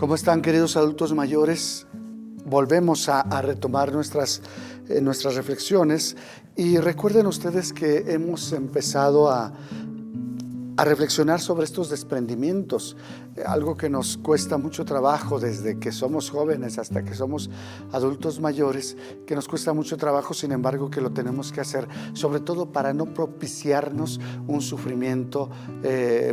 ¿Cómo están, queridos adultos mayores? Volvemos a retomar nuestras reflexiones y recuerden ustedes que hemos empezado a reflexionar sobre estos desprendimientos, algo que nos cuesta mucho trabajo desde que somos jóvenes hasta que somos adultos mayores, que nos cuesta mucho trabajo, sin embargo que lo tenemos que hacer, sobre todo para no propiciarnos un sufrimiento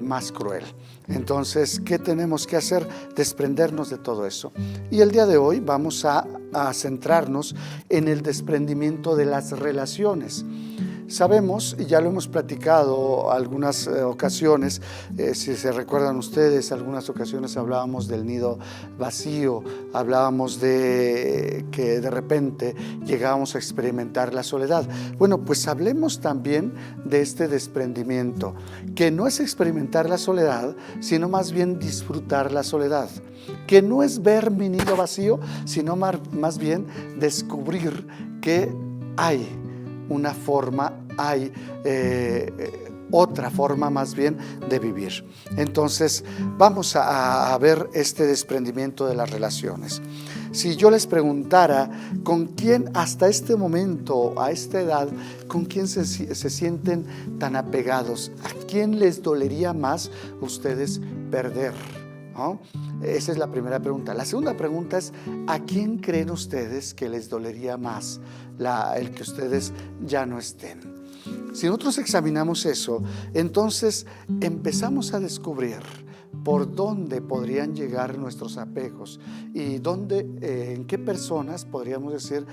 más cruel. Entonces, ¿qué tenemos que hacer? Desprendernos de todo eso. Y el día de hoy vamos a centrarnos en el desprendimiento de las relaciones. Sabemos, y ya lo hemos platicado algunas ocasiones, si se recuerdan ustedes, algunas ocasiones hablábamos del nido vacío, hablábamos de que de repente llegábamos a experimentar la soledad. Bueno, pues hablemos también de este desprendimiento, que no es experimentar la soledad, sino más bien disfrutar la soledad, que no es ver mi nido vacío, sino más bien descubrir que hay una forma, hay otra forma más bien de vivir. Entonces vamos a ver este desprendimiento de las relaciones. Si yo les preguntara con quién hasta este momento, a esta edad, con quién se sienten tan apegados, a quién les dolería más ustedes perder, ¿no? Esa es la primera pregunta. La segunda pregunta es: ¿a quién creen ustedes que les dolería más el que ustedes ya no estén? Si nosotros examinamos eso, entonces empezamos a descubrir por dónde podrían llegar nuestros apegos y en qué personas podríamos decir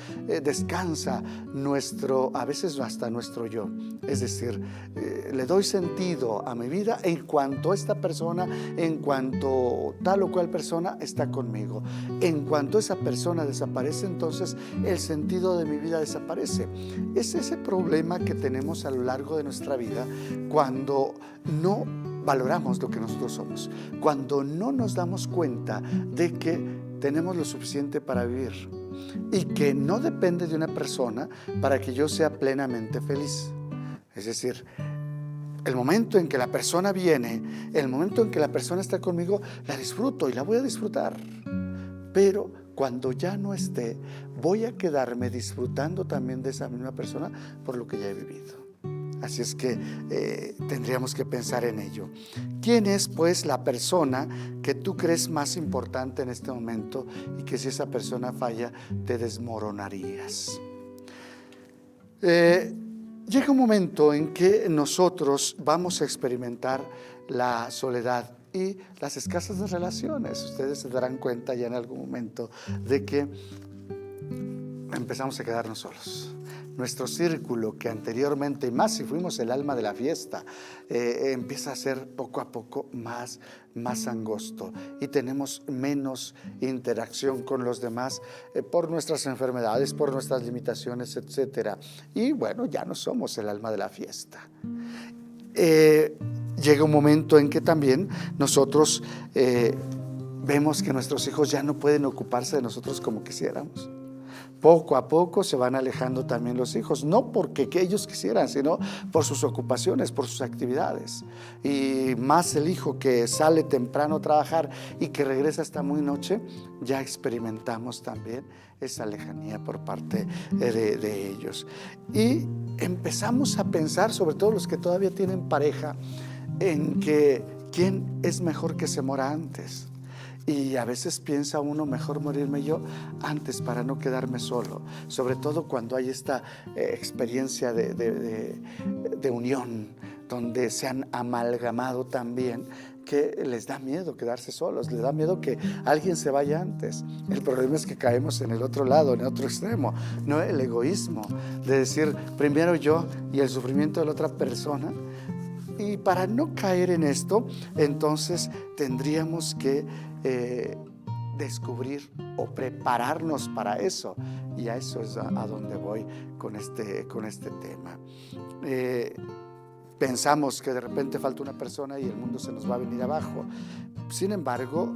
descansa a veces hasta nuestro yo. Es decir, le doy sentido a mi vida en cuanto esta persona, en cuanto tal o cual persona está conmigo. En cuanto esa persona desaparece, entonces el sentido de mi vida desaparece. Es ese problema que tenemos a lo largo de nuestra vida cuando no valoramos lo que nosotros somos, cuando no nos damos cuenta de que tenemos lo suficiente para vivir y que no depende de una persona para que yo sea plenamente feliz. Es decir, el momento en que la persona viene, el momento en que la persona está conmigo, la disfruto y la voy a disfrutar. Pero cuando ya no esté, voy a quedarme disfrutando también de esa misma persona por lo que ya he vivido. Así es que tendríamos que pensar en ello. ¿Quién es, pues, la persona que tú crees más importante en este momento y que si esa persona falla te desmoronarías? Llega un momento en que nosotros vamos a experimentar la soledad y las escasas relaciones. Ustedes se darán cuenta ya en algún momento de que empezamos a quedarnos solos. Nuestro círculo, que anteriormente, más si fuimos el alma de la fiesta, empieza a ser poco a poco más angosto y tenemos menos interacción con los demás por nuestras enfermedades, por nuestras limitaciones, etc. Y bueno, ya no somos el alma de la fiesta. Llega un momento en que también nosotros vemos que nuestros hijos ya no pueden ocuparse de nosotros como quisiéramos. Poco a poco se van alejando también los hijos, no porque ellos quisieran, sino por sus ocupaciones, por sus actividades. Y más el hijo que sale temprano a trabajar y que regresa hasta muy noche, ya experimentamos también esa lejanía por parte de ellos. Y empezamos a pensar, sobre todo los que todavía tienen pareja, en que quién es mejor que se muera antes. Y a veces piensa uno, mejor morirme yo antes para no quedarme solo, sobre todo cuando hay esta experiencia de unión, donde se han amalgamado también, que les da miedo quedarse solos, les da miedo que alguien se vaya antes. El problema es que caemos en el otro lado, en el otro extremo, no el egoísmo, de decir primero yo y el sufrimiento de la otra persona. Y para no caer en esto, entonces tendríamos que descubrir o prepararnos para eso. Y a eso es a donde voy con este tema. Pensamos que de repente falta una persona y el mundo se nos va a venir abajo. Sin embargo,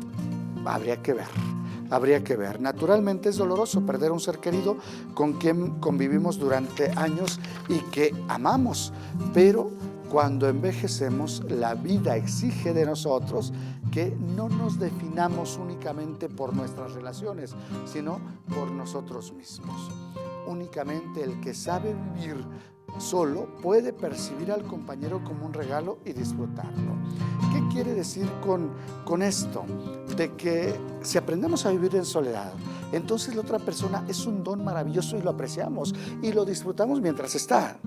habría que ver. Naturalmente es doloroso perder a un ser querido con quien convivimos durante años y que amamos, pero cuando envejecemos, la vida exige de nosotros que no nos definamos únicamente por nuestras relaciones, sino por nosotros mismos. Únicamente el que sabe vivir solo puede percibir al compañero como un regalo y disfrutarlo. ¿Qué quiere decir con esto? De que si aprendemos a vivir en soledad, entonces la otra persona es un don maravilloso y lo apreciamos y lo disfrutamos mientras está.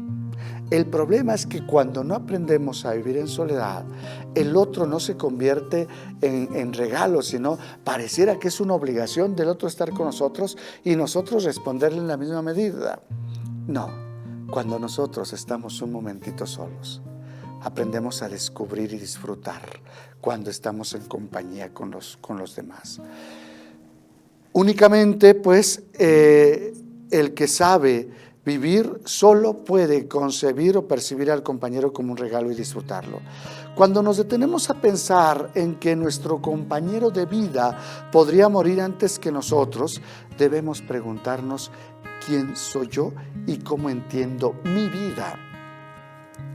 El problema es que cuando no aprendemos a vivir en soledad, el otro no se convierte en regalo, sino pareciera que es una obligación del otro estar con nosotros y nosotros responderle en la misma medida. No, cuando nosotros estamos un momentito solos, aprendemos a descubrir y disfrutar cuando estamos en compañía con los demás. Únicamente, pues, el que sabe vivir solo puede concebir o percibir al compañero como un regalo y disfrutarlo. Cuando nos detenemos a pensar en que nuestro compañero de vida podría morir antes que nosotros, debemos preguntarnos quién soy yo y cómo entiendo mi vida.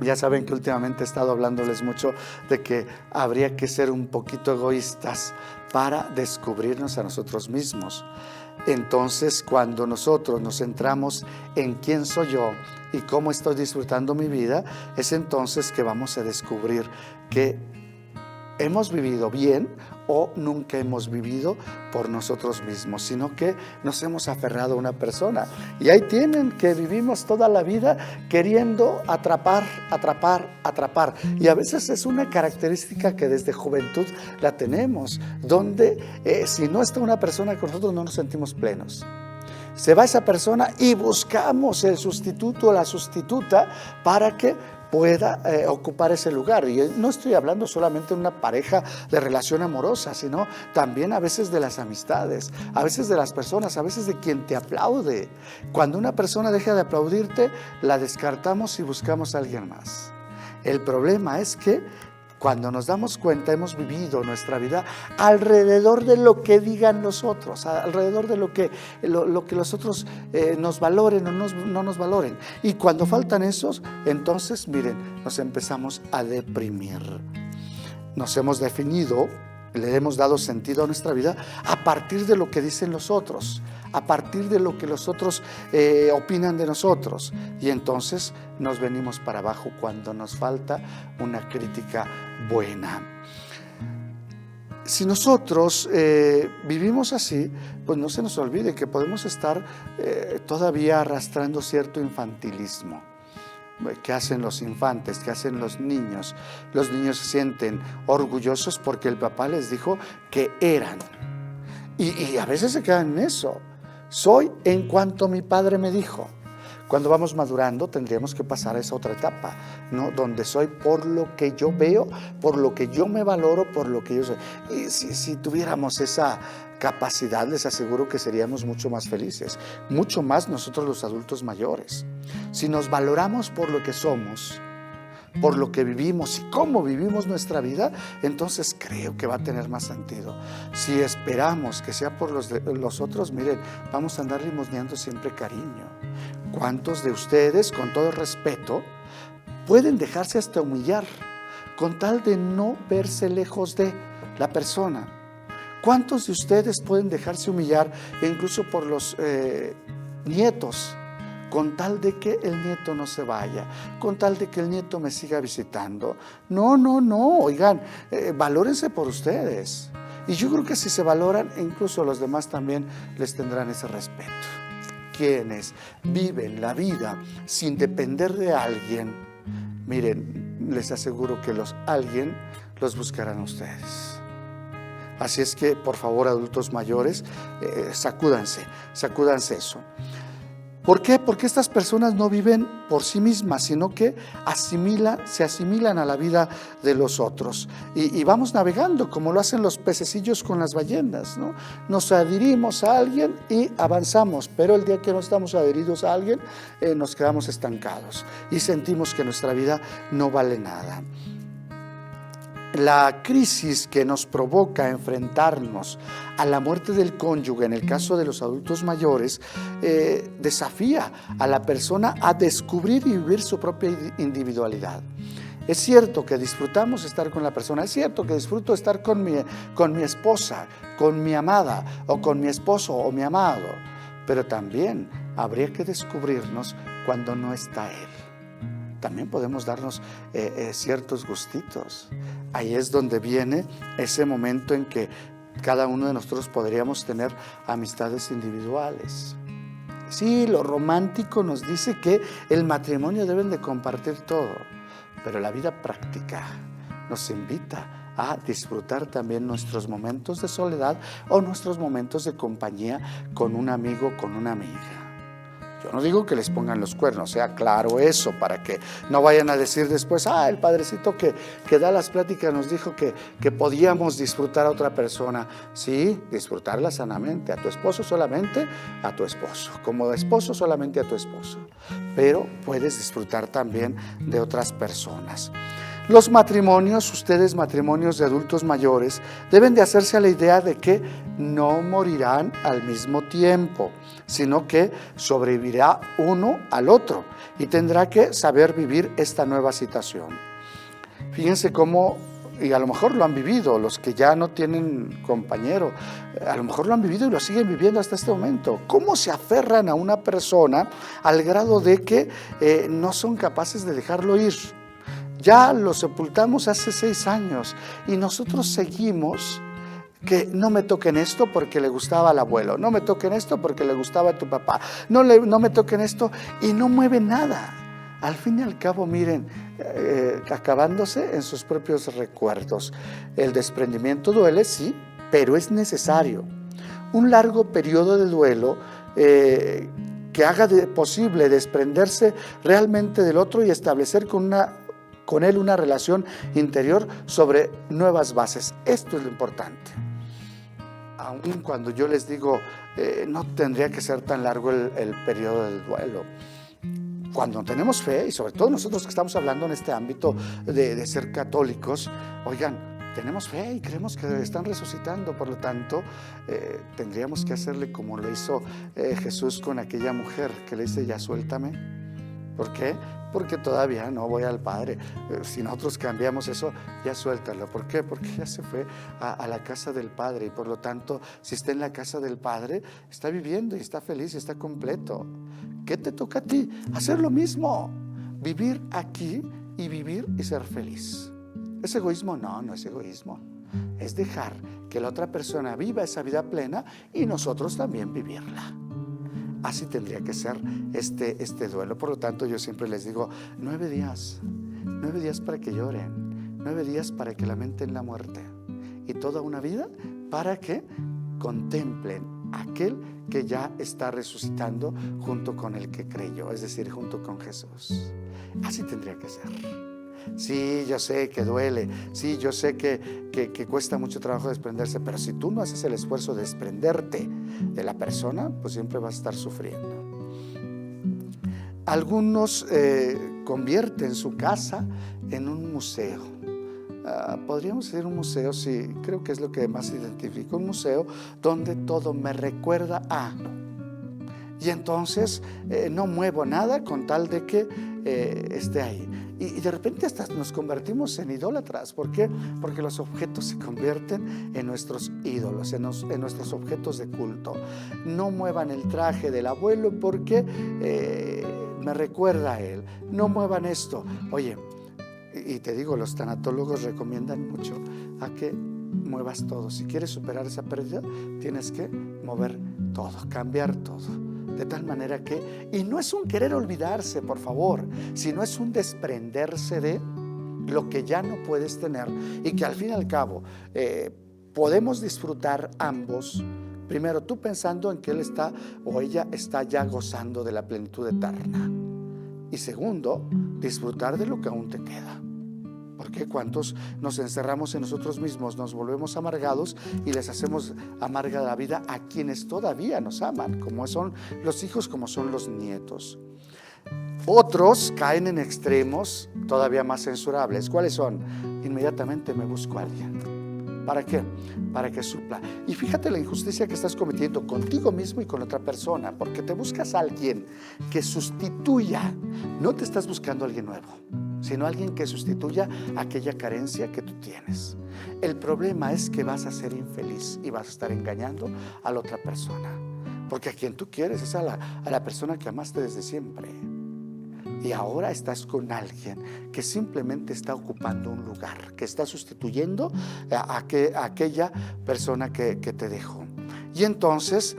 Ya saben que últimamente he estado hablándoles mucho de que habría que ser un poquito egoístas para descubrirnos a nosotros mismos. Entonces, cuando nosotros nos centramos en quién soy yo y cómo estoy disfrutando mi vida, es entonces que vamos a descubrir que hemos vivido bien o nunca hemos vivido por nosotros mismos, sino que nos hemos aferrado a una persona. Y ahí tienen que vivimos toda la vida queriendo atrapar. Y a veces es una característica que desde juventud la tenemos, donde si no está una persona con nosotros no nos sentimos plenos. Se va esa persona y buscamos el sustituto o la sustituta para que pueda ocupar ese lugar. Y no estoy hablando solamente de una pareja de relación amorosa, sino también a veces de las amistades, a veces de las personas, a veces de quien te aplaude. Cuando una persona deja de aplaudirte, la descartamos y buscamos a alguien más. El problema es que cuando nos damos cuenta, hemos vivido nuestra vida alrededor de lo que digan los otros, alrededor de lo que los otros nos valoren o no nos valoren. Y cuando faltan esos, entonces, miren, nos empezamos a deprimir. Nos hemos definido, le hemos dado sentido a nuestra vida a partir de lo que dicen los otros, a partir de lo que los otros opinan de nosotros. Y entonces nos venimos para abajo cuando nos falta una crítica buena. Si nosotros vivimos así, pues no se nos olvide que podemos estar todavía arrastrando cierto infantilismo. ¿Qué hacen los infantes? ¿Qué hacen los niños? Los niños se sienten orgullosos porque el papá les dijo que eran. Y a veces se quedan en eso. Soy en cuanto mi padre me dijo. Cuando vamos madurando tendríamos que pasar a esa otra etapa, ¿no? Donde soy por lo que yo veo, por lo que yo me valoro, por lo que yo soy. Y si tuviéramos esa capacidad, les aseguro que seríamos mucho más felices, mucho más nosotros los adultos mayores. Si nos valoramos por lo que somos, por lo que vivimos y cómo vivimos nuestra vida, entonces creo que va a tener más sentido. Si esperamos que sea por los otros, miren, vamos a andar limosneando siempre cariño. ¿Cuántos de ustedes, con todo respeto, pueden dejarse hasta humillar con tal de no verse lejos de la persona? ¿Cuántos de ustedes pueden dejarse humillar incluso por los nietos? Con tal de que el nieto no se vaya, con tal de que el nieto me siga visitando. No, oigan, valórense por ustedes. Y yo creo que si se valoran, incluso los demás también les tendrán ese respeto. Quienes viven la vida sin depender de alguien, miren, les aseguro que alguien los buscarán a ustedes. Así es que, por favor, adultos mayores, sacúdanse eso. ¿Por qué? Porque estas personas no viven por sí mismas, sino que se asimilan a la vida de los otros. Y vamos navegando como lo hacen los pececillos con las ballenas, ¿no? Nos adherimos a alguien y avanzamos, pero el día que no estamos adheridos a alguien, nos quedamos estancados y sentimos que nuestra vida no vale nada. La crisis que nos provoca enfrentarnos a la muerte del cónyuge, en el caso de los adultos mayores, desafía a la persona a descubrir y vivir su propia individualidad. Es cierto que disfrutamos estar con la persona, es cierto que disfruto estar con mi esposa, con mi amada, o con mi esposo o mi amado, pero también habría que descubrirnos cuando no está él. También podemos darnos ciertos gustitos. Ahí es donde viene ese momento en que cada uno de nosotros podríamos tener amistades individuales. Sí, lo romántico nos dice que el matrimonio deben de compartir todo, pero la vida práctica nos invita a disfrutar también nuestros momentos de soledad o nuestros momentos de compañía con un amigo, con una amiga. Yo no digo que les pongan los cuernos, sea claro eso, para que no vayan a decir después, el padrecito que da las pláticas nos dijo que podíamos disfrutar a otra persona. Sí, disfrutarla sanamente, a tu esposo solamente a tu esposo, como esposo solamente a tu esposo, pero puedes disfrutar también de otras personas. Los matrimonios, ustedes matrimonios de adultos mayores, deben de hacerse a la idea de que no morirán al mismo tiempo, sino que sobrevivirá uno al otro y tendrá que saber vivir esta nueva situación. Fíjense cómo, y a lo mejor lo han vivido, los que ya no tienen compañero, a lo mejor lo han vivido y lo siguen viviendo hasta este momento. Cómo se aferran a una persona al grado de que no son capaces de dejarlo ir. Ya lo sepultamos hace 6 años y nosotros seguimos que no me toquen esto porque le gustaba al abuelo, no me toquen esto porque le gustaba a tu papá, no me toquen esto, y no mueve nada. Al fin y al cabo, miren, acabándose en sus propios recuerdos. El desprendimiento duele, sí, pero es necesario. Un largo periodo de duelo que haga posible desprenderse realmente del otro y establecer con él una relación interior sobre nuevas bases. Esto es lo importante. Aun cuando yo les digo, no tendría que ser tan largo el periodo del duelo. Cuando tenemos fe, y sobre todo nosotros que estamos hablando en este ámbito de ser católicos, oigan, tenemos fe y creemos que están resucitando, por lo tanto, tendríamos que hacerle como lo hizo Jesús con aquella mujer que le dice, ya suéltame. ¿Por qué? Porque todavía no voy al Padre. Si nosotros cambiamos eso, ya suéltalo. ¿Por qué? Porque ya se fue a la casa del Padre y por lo tanto, si está en la casa del Padre, está viviendo y está feliz y está completo. ¿Qué te toca a ti? Hacer lo mismo. Vivir aquí y vivir y ser feliz. ¿Es egoísmo? No, no es egoísmo. Es dejar que la otra persona viva esa vida plena y nosotros también vivirla. Así tendría que ser este duelo. Por lo tanto, yo siempre les digo, 9 días para que lloren, 9 días para que lamenten la muerte y toda una vida para que contemplen aquel que ya está resucitando junto con el que creyó, es decir, junto con Jesús. Así tendría que ser. Sí, yo sé que duele, sí, yo sé que cuesta mucho trabajo desprenderse, pero si tú no haces el esfuerzo de desprenderte de la persona, pues siempre vas a estar sufriendo. Algunos convierten su casa en un museo. Podríamos decir un museo, sí, creo que es lo que más identifico, un museo donde todo me recuerda a... Y entonces no muevo nada con tal de que esté ahí. Y de repente hasta nos convertimos en idólatras. ¿Por qué? Porque los objetos se convierten en nuestros ídolos, en nuestros objetos de culto. No muevan el traje del abuelo porque me recuerda a él. No muevan esto. Oye, y te digo, los tanatólogos recomiendan mucho a que muevas todo. Si quieres superar esa pérdida, tienes que mover todo, cambiar todo. De tal manera que, y no es un querer olvidarse, por favor, sino es un desprenderse de lo que ya no puedes tener y que al fin y al cabo podemos disfrutar ambos. Primero, tú pensando en que él está o ella está ya gozando de la plenitud eterna. Y segundo, disfrutar de lo que aún te queda. Porque cuántos nos encerramos en nosotros mismos, nos volvemos amargados y les hacemos amarga la vida a quienes todavía nos aman, como son los hijos, como son los nietos. Otros caen en extremos todavía más censurables. ¿Cuáles son? Inmediatamente me busco a alguien. ¿Para qué? Para que supla. Y fíjate la injusticia que estás cometiendo contigo mismo y con otra persona, porque te buscas a alguien que sustituya, no te estás buscando a alguien nuevo. sino alguien que sustituya aquella carencia que tú tienes. El problema es que vas a ser infeliz y vas a estar engañando a la otra persona, porque a quien tú quieres es a la persona que amaste desde siempre. Y ahora estás con alguien que simplemente está ocupando un lugar, que está sustituyendo a aquella persona que te dejó. Y entonces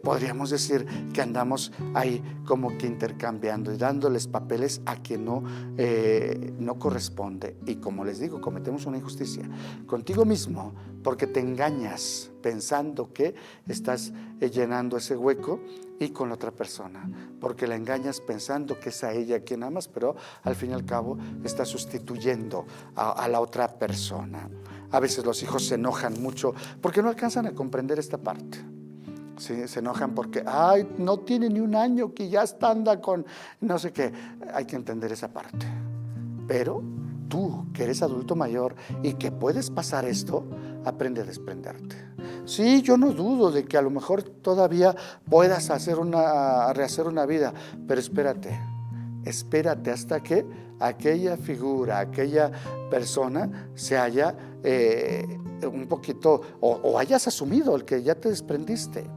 podríamos decir que andamos ahí como que intercambiando y dándoles papeles a quien no corresponde. Y como les digo, cometemos una injusticia contigo mismo, porque te engañas pensando que estás llenando ese hueco, y con la otra persona, porque la engañas pensando que es a ella quien amas, pero al fin y al cabo está sustituyendo a la otra persona. A veces los hijos se enojan mucho porque no alcanzan a comprender esta parte. Sí, se enojan porque no tiene ni un año que ya anda con no sé qué. Hay que entender esa parte. Pero tú, que eres adulto mayor y que puedes pasar esto, aprende a desprenderte. Sí, yo no dudo de que a lo mejor todavía puedas rehacer una vida, pero espérate hasta que aquella figura, aquella persona se haya un poquito, o hayas asumido el que ya te desprendiste.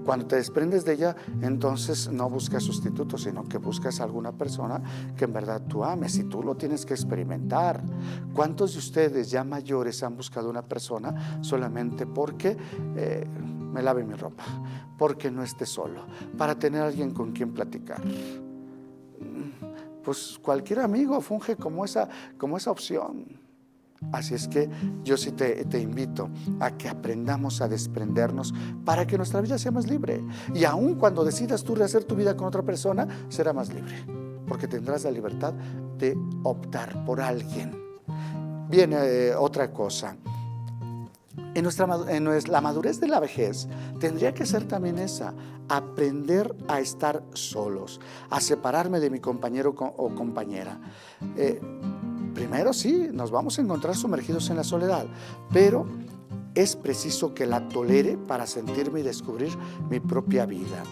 Cuando te desprendes de ella, entonces no buscas sustitutos, sino que buscas a alguna persona que en verdad tú ames, y tú lo tienes que experimentar. ¿Cuántos de ustedes ya mayores han buscado una persona solamente porque me lave mi ropa, porque no esté solo, para tener a alguien con quien platicar? Pues cualquier amigo funge como esa opción. Así es que yo sí te invito a que aprendamos a desprendernos para que nuestra vida sea más libre. Y aun cuando decidas tú rehacer tu vida con otra persona, será más libre, porque tendrás la libertad de optar por alguien. Viene otra cosa. La madurez de la vejez tendría que ser también esa: aprender a estar solos, a separarme de mi compañero o compañera. Primero sí, nos vamos a encontrar sumergidos en la soledad, pero es preciso que la tolere para sentirme y descubrir mi propia vida.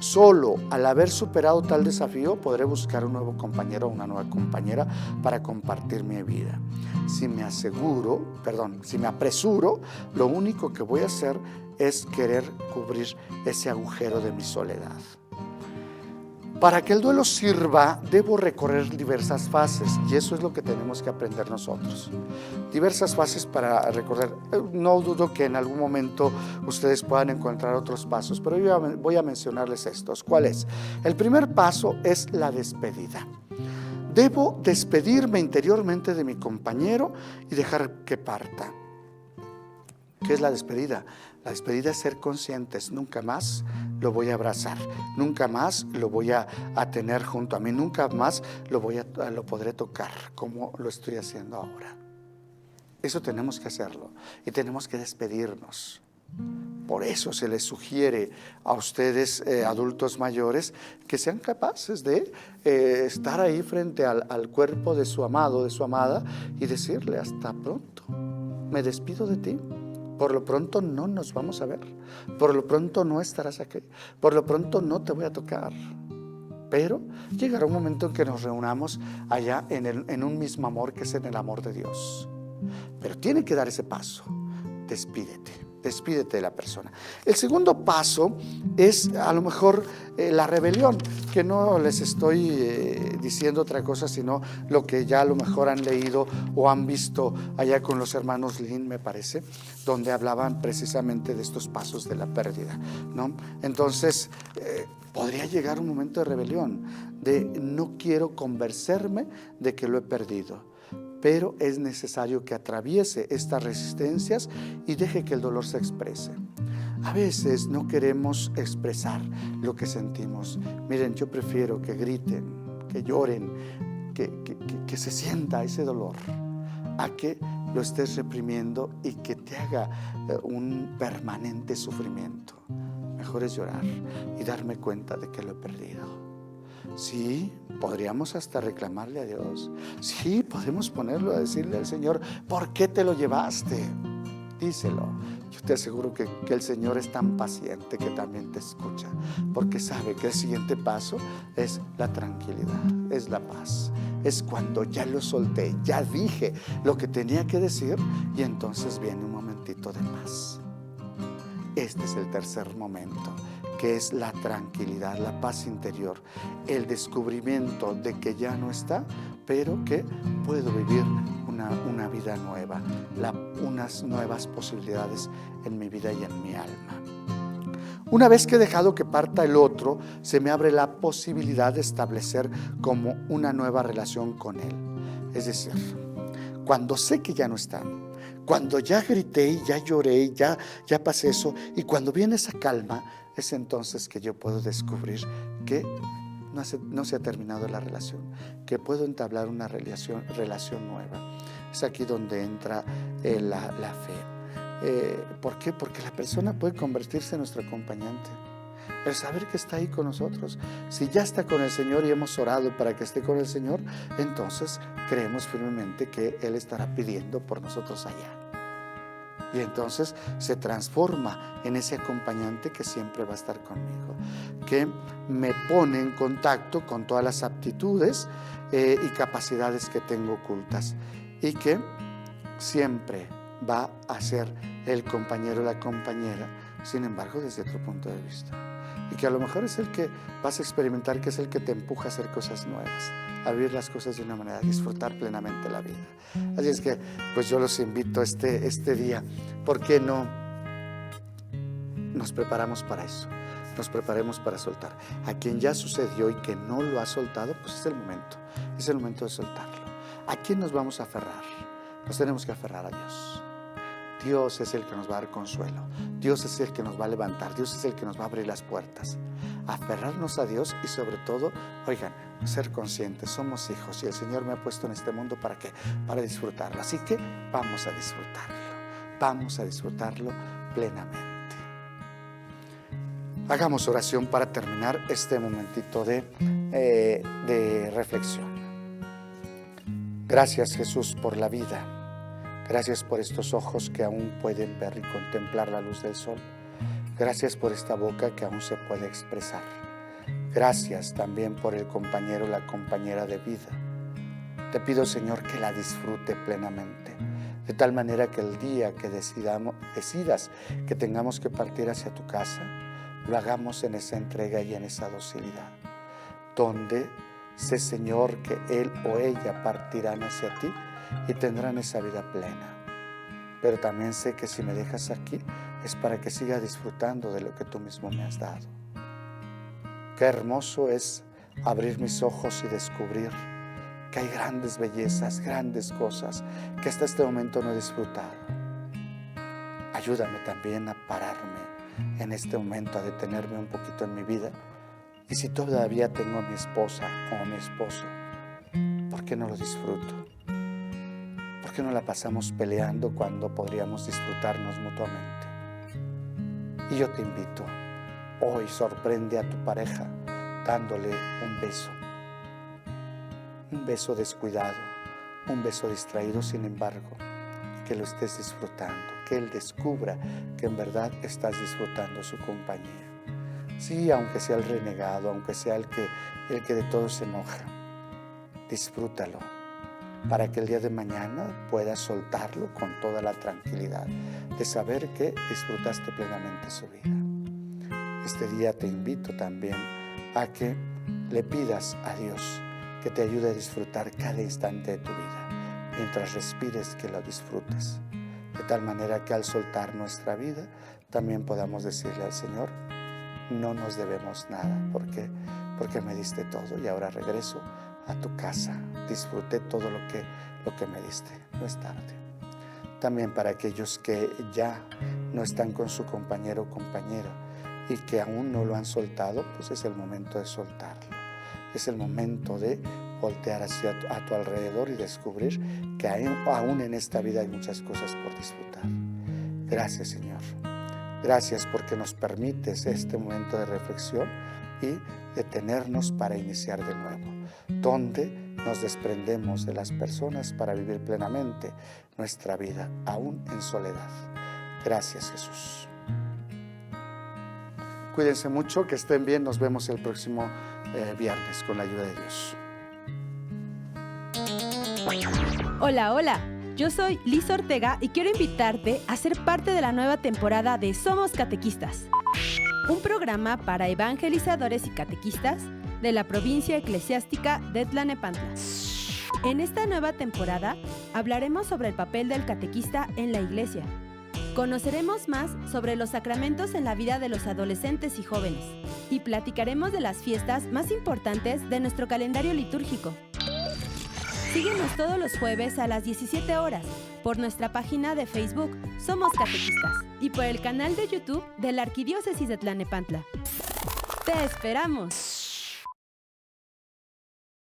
Solo al haber superado tal desafío podré buscar un nuevo compañero o una nueva compañera para compartir mi vida. Si me apresuro, lo único que voy a hacer es querer cubrir ese agujero de mi soledad. Para que el duelo sirva, debo recorrer diversas fases, y eso es lo que tenemos que aprender nosotros. Diversas fases para recorrer. No dudo que en algún momento ustedes puedan encontrar otros pasos, pero yo voy a mencionarles estos. ¿Cuál es? El primer paso es la despedida. Debo despedirme interiormente de mi compañero y dejar que parta. ¿Qué es la despedida? La despedida es ser conscientes: nunca más lo voy a abrazar, nunca más lo voy a tener junto a mí, nunca más lo podré tocar como lo estoy haciendo ahora. Eso tenemos que hacerlo, y tenemos que despedirnos. Por eso se les sugiere a ustedes, adultos mayores, que sean capaces de estar ahí frente al cuerpo de su amado, de su amada, y decirle: hasta pronto, me despido de ti. Por lo pronto no nos vamos a ver, por lo pronto no estarás aquí, por lo pronto no te voy a tocar. Pero llegará un momento en que nos reunamos allá en un mismo amor, que es en el amor de Dios. Pero tiene que dar ese paso. Despídete de la persona. El segundo paso es a lo mejor la rebelión, que no les estoy diciendo otra cosa sino lo que ya a lo mejor han leído o han visto allá con los hermanos Lin, me parece, donde hablaban precisamente de estos pasos de la pérdida, ¿no? Entonces podría llegar un momento de rebelión, de no quiero convencerme de que lo he perdido. Pero es necesario que atraviese estas resistencias y deje que el dolor se exprese. A veces no queremos expresar lo que sentimos. Miren, yo prefiero que griten, que lloren, que se sienta ese dolor, a que lo estés reprimiendo y que te haga un permanente sufrimiento. Mejor es llorar y darme cuenta de que lo he perdido. Sí, podríamos hasta reclamarle a Dios. Sí, podemos ponerlo a decirle al Señor: ¿por qué te lo llevaste? Díselo. yo te aseguro que el Señor es tan paciente que también te escucha, porque sabe que el siguiente paso es la tranquilidad, es la paz. Es cuando ya lo solté, ya dije lo que tenía que decir, y entonces viene un momentito de paz. Este es el tercer momento, que es la tranquilidad, la paz interior, el descubrimiento de que ya no está, pero que puedo vivir una vida nueva, unas nuevas posibilidades en mi vida y en mi alma. Una vez que he dejado que parta el otro, se me abre la posibilidad de establecer como una nueva relación con él. Es decir, cuando sé que ya no está, cuando ya grité y ya lloré y ya pasé eso, y cuando viene esa calma, es entonces que yo puedo descubrir que no se ha terminado la relación, que puedo entablar una relación nueva. Es aquí donde entra la fe. ¿Por qué? Porque la persona puede convertirse en nuestro acompañante. El saber que está ahí con nosotros. Si ya está con el Señor y hemos orado para que esté con el Señor, entonces creemos firmemente que Él estará pidiendo por nosotros allá. Y entonces se transforma en ese acompañante que siempre va a estar conmigo, que me pone en contacto con todas las aptitudes y capacidades que tengo ocultas, y que siempre va a ser el compañero o la compañera, sin embargo desde otro punto de vista, y que a lo mejor es el que vas a experimentar, que es el que te empuja a hacer cosas nuevas, a vivir las cosas de una manera, a disfrutar plenamente la vida. Así es que pues yo los invito este día, ¿por qué no nos preparamos para eso? Nos preparemos para soltar. A quien ya sucedió y que no lo ha soltado, pues es el momento de soltarlo. ¿A quién nos vamos a aferrar? Nos tenemos que aferrar a Dios. Dios es el que nos va a dar consuelo. Dios es el que nos va a levantar. Dios es el que nos va a abrir las puertas. Aferrarnos a Dios y sobre todo, oigan, ser conscientes, somos hijos y el Señor me ha puesto en este mundo ¿para qué? Para disfrutarlo. Así que vamos a disfrutarlo plenamente. Hagamos oración para terminar este momentito de reflexión. Gracias, Jesús, por la vida. Gracias por estos ojos que aún pueden ver y contemplar la luz del sol. Gracias por esta boca que aún se puede expresar. Gracias también por el compañero o la compañera de vida. Te pido, Señor, que la disfrute plenamente, de tal manera que el día que decidas que tengamos que partir hacia tu casa, lo hagamos en esa entrega y en esa docilidad, donde sé, Señor, que él o ella partirán hacia ti y tendrán esa vida plena. Pero también sé que si me dejas aquí es para que siga disfrutando de lo que tú mismo me has dado. Qué hermoso es abrir mis ojos y descubrir que hay grandes bellezas, grandes cosas que hasta este momento no he disfrutado. Ayúdame también a pararme en este momento, a detenerme un poquito en mi vida. Y si todavía tengo a mi esposa o a mi esposo, ¿por qué no lo disfruto? ¿Por qué no la pasamos peleando cuando podríamos disfrutarnos mutuamente? Y yo te invito, hoy sorprende a tu pareja dándole un beso descuidado, un beso distraído, sin embargo, que lo estés disfrutando, que él descubra que en verdad estás disfrutando su compañía. Sí, aunque sea el renegado, aunque sea el que de todo se enoja, disfrútalo, para que el día de mañana puedas soltarlo con toda la tranquilidad de saber que disfrutaste plenamente su vida. Este día te invito también a que le pidas a Dios que te ayude a disfrutar cada instante de tu vida, mientras respires, que lo disfrutes, de tal manera que al soltar nuestra vida también podamos decirle al Señor: no nos debemos nada, porque me diste todo y ahora regreso a tu casa. Disfruté todo lo que me diste. No es tarde. También para aquellos que ya no están con su compañero o compañera y que aún no lo han soltado, pues es el momento de soltarlo. Es el momento de voltear a tu alrededor y descubrir que aún en esta vida hay muchas cosas por disfrutar. Gracias, Señor. Gracias porque nos permites este momento de reflexión y detenernos para iniciar de nuevo, donde nos desprendemos de las personas para vivir plenamente nuestra vida, aún en soledad. Gracias, Jesús. Cuídense mucho, que estén bien. Nos vemos el próximo viernes con la ayuda de Dios. Hola, hola. Yo soy Liz Ortega y quiero invitarte a ser parte de la nueva temporada de Somos Catequistas, un programa para evangelizadores y catequistas de la provincia eclesiástica de Tlalnepantla. En esta nueva temporada hablaremos sobre el papel del catequista en la iglesia. Conoceremos más sobre los sacramentos en la vida de los adolescentes y jóvenes y platicaremos de las fiestas más importantes de nuestro calendario litúrgico. Síguenos todos los jueves a las 17 horas por nuestra página de Facebook Somos Catequistas y por el canal de YouTube de la Arquidiócesis de Tlalnepantla. ¡Te esperamos!